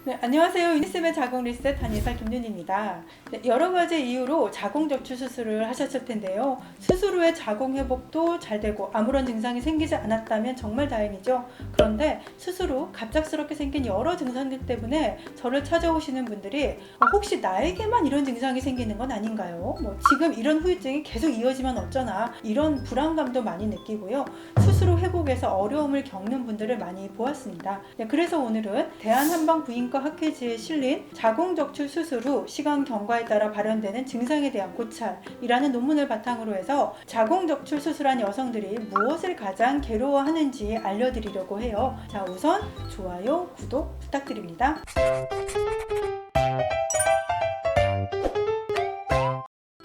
네, 안녕하세요. 유니쌤의 자궁 리셋 한의사 김윤입니다. 네, 여러 가지 이유로 자궁 적출 수술을 하셨을 텐데요. 수술 후에 자궁 회복도 잘 되고 아무런 증상이 생기지 않았다면 정말 다행이죠. 그런데 수술 후 갑작스럽게 생긴 여러 증상들 때문에 저를 찾아오시는 분들이 혹시 나에게만 이런 증상이 생기는 건 아닌가요? 지금 이런 후유증이 계속 이어지면 어쩌나 이런 불안감도 많이 느끼고요. 수술 후 회복에서 어려움을 겪는 분들을 많이 보았습니다. 네, 그래서 오늘은 대한한방부인과 학회지에 실린 자궁 적출 수술 후 시간 경과에 따라 발현되는 증상에 대한 고찰이라는 논문을 바탕으로 해서 자궁 적출 수술한 여성들이 무엇을 가장 괴로워하는지 알려드리려고 해요. 자, 우선 좋아요, 구독 부탁드립니다.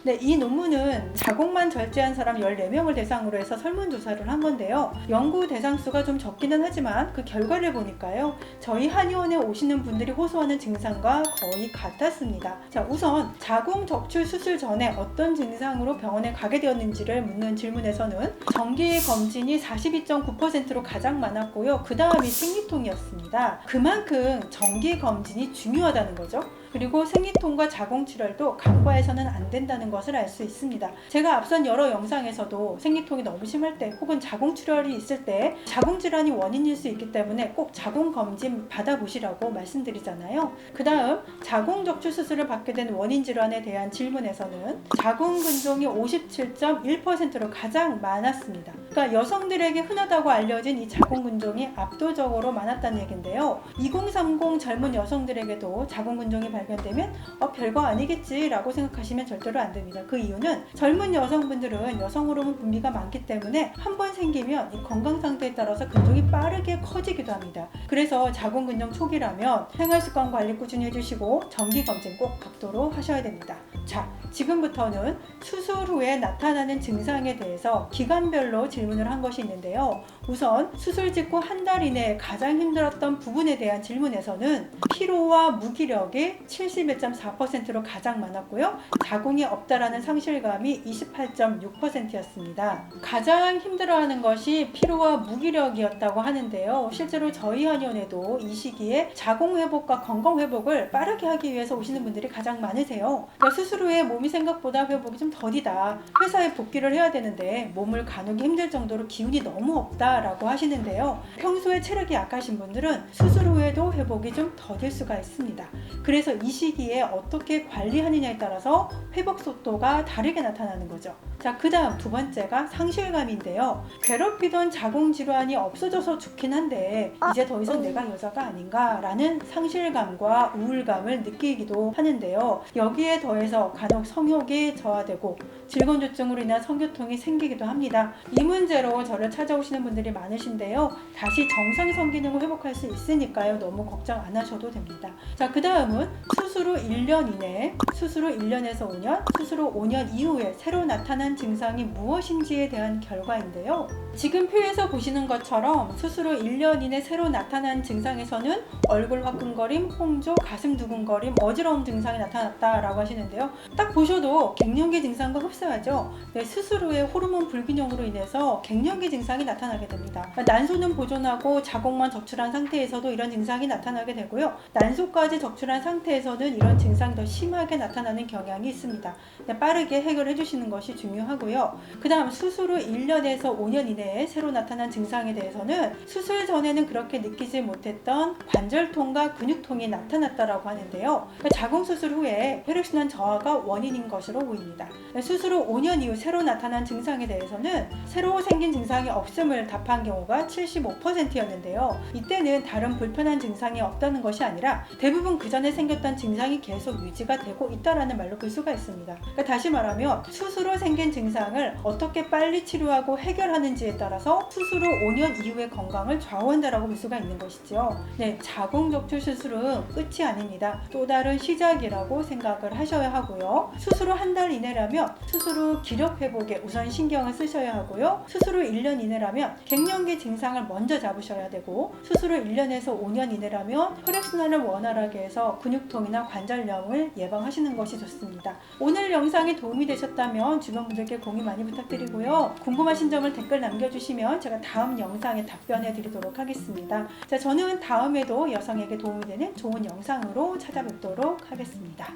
네, 이 논문은 자궁만 절제한 사람 14명을 대상으로 해서 설문조사를 한 건데요. 연구 대상 수가 좀 적기는 하지만 그 결과를 보니까요. 저희 한의원에 오시는 분들이 호소하는 증상과 거의 같았습니다. 자, 우선 자궁 적출 수술 전에 어떤 증상으로 병원에 가게 되었는지를 묻는 질문에서는 정기 검진이 42.9%로 가장 많았고요. 그 다음이 생리통이었습니다. 그만큼 정기 검진이 중요하다는 거죠. 그리고 생리통과 자궁출혈도 간과해서는 안 된다는 것을 알 수 있습니다. 제가 앞선 여러 영상에서도 생리통이 너무 심할 때 혹은 자궁출혈이 있을 때 자궁질환이 원인일 수 있기 때문에 꼭 자궁검진 받아보시라고 말씀드리잖아요. 그 다음 자궁적출 수술을 받게 된 원인 질환에 대한 질문에서는 자궁근종이 57.1%로 가장 많았습니다. 그러니까 여성들에게 흔하다고 알려진 이 자궁근종이 압도적으로 많았다는 얘기인데요. 2030 젊은 여성들에게도 자궁근종이 발견되면 별거 아니겠지 라고 생각하시면 절대로 안 됩니다. 그 이유는 젊은 여성분들은 여성 호르몬 분비가 많기 때문에 한 번 생기면 이 건강 상태에 따라서 근종이 빠르게 커지기도 합니다. 그래서 자궁근종 초기라면 생활습관 관리 꾸준히 해주시고 정기검진 꼭 받도록 하셔야 됩니다. 자, 지금부터는 수술 후에 나타나는 증상에 대해서 기간별로 질문을 한 것이 있는데요. 우선 수술 직후 한 달 이내에 가장 힘들었던 부분에 대한 질문에서는 피로와 무기력이 71.4%로 가장 많았고요. 자궁이 없다라는 상실감이 28.6%였습니다. 가장 힘들어하는 것이 피로와 무기력이었다고 하는데요. 실제로 저희 한의원에도 이 시기에 자궁 회복과 건강 회복을 빠르게 하기 위해서 오시는 분들이 가장 많으세요. 그러니까 수술 후에 몸이 생각보다 회복이 좀 더디다. 회사에 복귀를 해야 되는데 몸을 가누기 힘들 정도로 기운이 너무 없다라고 하시는데요. 평소에 체력이 약하신 분들은 수술 후에도 회복이 좀 더딜 수가 있습니다. 그래서 이 시기에 어떻게 관리하느냐에 따라서 회복 속도가 다르게 나타나는 거죠. 자, 그 다음 두 번째가 상실감인데요. 괴롭히던 자궁 질환이 없어져서 좋긴 한데 이제 더 이상 내가 여자가 아닌가 라는 상실감과 우울감을 느끼기도 하는데요. 여기에 더해서 간혹 성욕이 저하되고 질건조증으로 인한 성교통이 생기기도 합니다. 이 문제로 저를 찾아오시는 분들이 많으신데요. 다시 정상 성기능을 회복할 수 있으니까요. 너무 걱정 안 하셔도 됩니다. 자, 그 다음은 수술 후 1년 이내, 수술 후 1년에서 5년, 수술 후 5년 이후에 새로 나타난 증상이 무엇인지에 대한 결과인데요. 지금 표에서 보시는 것처럼 수술 후 1년 이내 새로 나타난 증상에서는 얼굴 화끈거림, 홍조, 가슴 두근거림, 어지러움 증상이 나타났다라고 하시는데요. 딱 보셔도 갱년기 증상과 흡사하죠. 네, 수술 후에 호르몬 불균형으로 인해서 갱년기 증상이 나타나게 됩니다. 난소는 보존하고 자궁만 적출한 상태에서도 이런 증상이 나타나게 되고요. 난소까지 적출한 상태에서는 이런 증상이 더 심하게 나타나는 경향이 있습니다. 네, 빠르게 해결해 주시는 것이 중요하고요. 그 다음 수술 후 1년에서 5년 이내에 새로 나타난 증상에 대해서는 수술 전에는 그렇게 느끼지 못했던 관절통과 근육통이 나타났다라고 하는데요. 자궁 수술 후에 혈액순환 저하가 원인인 것으로 보입니다. 수술 후 5년 이후 새로 나타난 증상에 대해서는 새로 생긴 증상이 없음을 답한 경우가 75%였는데요. 이때는 다른 불편한 증상이 없다는 것이 아니라 대부분 그 전에 생겼던 증상이 계속 유지가 되고 있다라는 말로 볼 수가 있습니다. 그러니까 다시 말하면 수술 후 생긴 증상을 어떻게 빨리 치료하고 해결하는지에 따라서 수술 후 5년 이후의 건강을 좌우한다라고 볼 수가 있는 것이죠. 네, 자궁 적출 수술은 끝이 아닙니다. 또 다른 시작이라고 생각을 하셔야 하고요. 수술 후 한 달 이내라면 수술 후 기력 회복에 우선 신경을 쓰셔야 하고요. 수술 후 1년 이내라면 갱년기 증상을 먼저 잡으셔야 되고 수술 후 1년에서 5년 이내라면 혈액순환을 원활하게 해서 근육통이나 관절염을 예방하시는 것이 좋습니다. 오늘 영상이 도움이 되셨다면 주변 분들께 공유 많이 부탁드리고요. 궁금하신 점을 댓글 남겨주세요. 남겨주시면 제가 다음 영상에 답변해 드리도록 하겠습니다. 자, 저는 다음에도 여성에게 도움이 되는 좋은 영상으로 찾아뵙도록 하겠습니다.